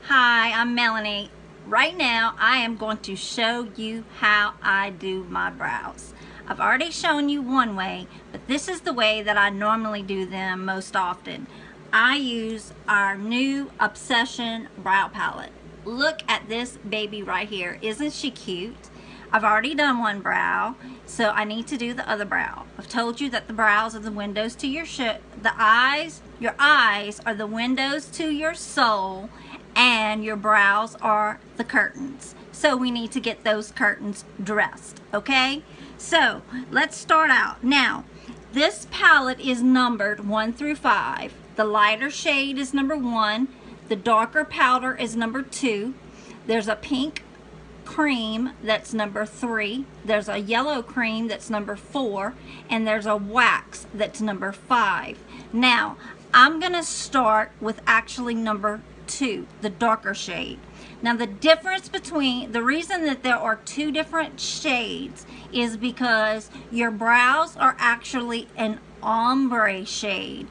Hi, I'm Melanie. Right now I am going to show you how I do my brows. I've already shown you one way, but this is the way that I normally do them most often. I use our new Obsession brow palette. Look at this baby right here. Isn't she cute? I've already done one brow, so I need to do the other brow. I've told you that the brows are the windows to your your eyes are the windows to your soul, and your brows are the curtains. So we need to get those curtains dressed, okay? So let's start out. Now, this palette is numbered 1 through 5. The lighter shade is number 1. The darker powder is number 2. There's a pink cream that's number 3. There's a yellow cream that's number 4. And there's a wax that's number 5. Now, I'm gonna start with actually number 2, the darker shade. Now the reason that there are 2 different shades is because your brows are actually an ombre shade.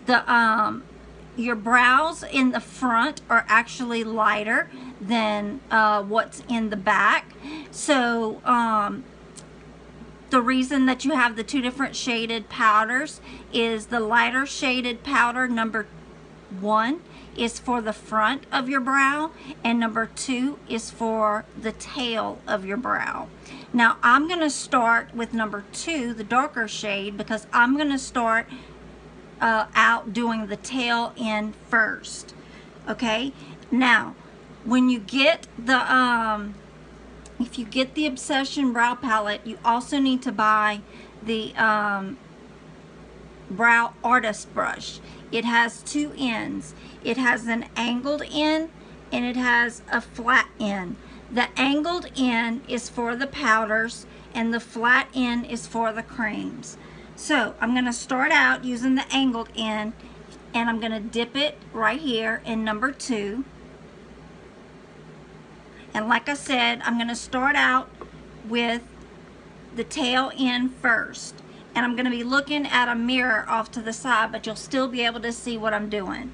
Your brows in the front are actually lighter than what's in the back. So the reason that you have the 2 different shaded powders is the lighter shaded powder number 1 is for the front of your brow, and number 2 is for the tail of your brow. Now I'm going to start with number 2, the darker shade, because I'm going to start out doing the tail end first. Okay, now when you get the if you get the Obsession brow palette, you also need to buy the brow artist brush. It has 2 ends. It has an angled end and it has a flat end. The angled end is for the powders and the flat end is for the creams. So I'm going to start out using the angled end, and I'm going to dip it right here in number 2. And like I said, I'm going to start out with the tail end first. And I'm going to be looking at a mirror off to the side, but you'll still be able to see what I'm doing.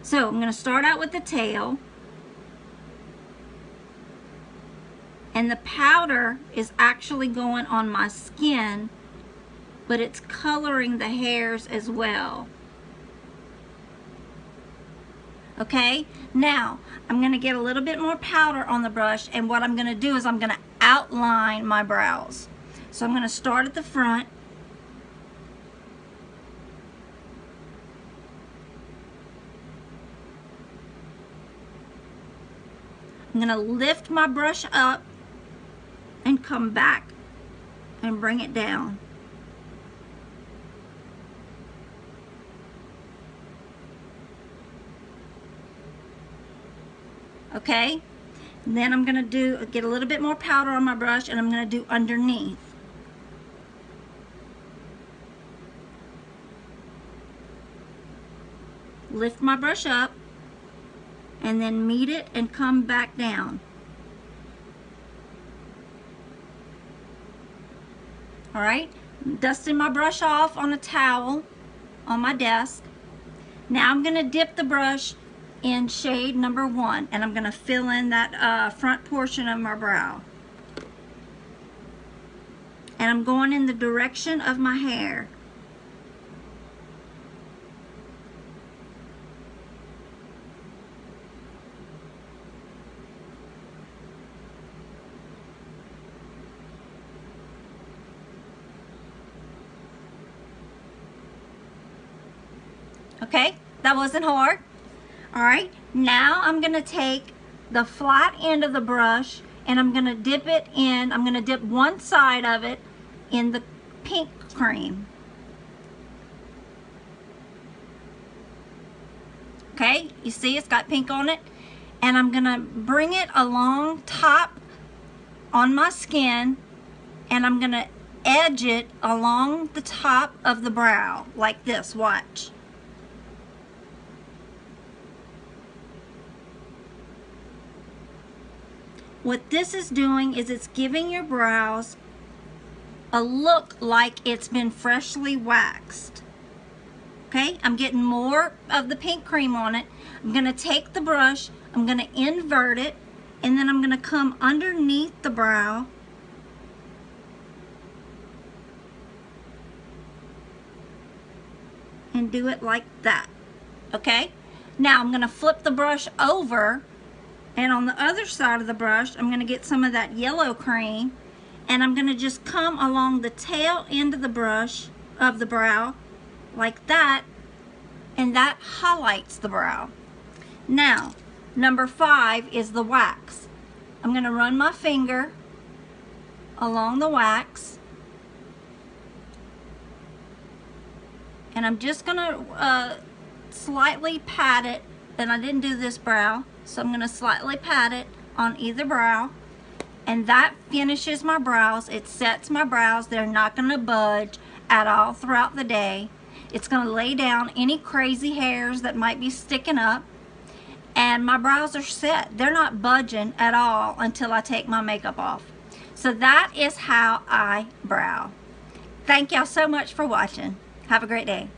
So I'm going to start out with the tail. And the powder is actually going on my skin, but it's coloring the hairs as well. Okay, now I'm going to get a little bit more powder on the brush, and what I'm going to do is I'm going to outline my brows. So I'm going to start at the front. I'm going to lift my brush up and come back and bring it down. Okay, and then I'm going to get a little bit more powder on my brush, and I'm going to do underneath. Lift my brush up and then meet it and come back down. All right, dusting my brush off on a towel on my desk. Now I'm going to dip the brush in shade number 1, and I'm going to fill in that front portion of my brow. And I'm going in the direction of my hair. Okay, that wasn't hard. Alright, now I'm going to take the flat end of the brush and I'm going to dip it in. I'm going to dip one side of it in the pink cream. Okay, you see it's got pink on it. And I'm going to bring it along top on my skin, and I'm going to edge it along the top of the brow like this. Watch. What this is doing is it's giving your brows a look like it's been freshly waxed. Okay, I'm getting more of the pink cream on it. I'm going to take the brush, I'm I'm going to invert it, and then I'm going to come underneath the brow and do it like that. Okay? Now I'm going to flip the brush over, and on the other side of the brush I'm going to get some of that yellow cream, and I'm going to just come along the tail end of the brush of the brow like that, and that highlights the brow. Now, number 5 is the wax. I'm going to run my finger along the wax, and I'm just going to slightly pat it. And I didn't do this brow, so I'm going to slightly pat it on either brow, and that finishes my brows. It sets my brows. They're not going to budge at all throughout the day. It's going to lay down any crazy hairs that might be sticking up, and my brows are set. They're not budging at all until I take my makeup off. So that is how I brow. Thank y'all so much for watching. Have a great day.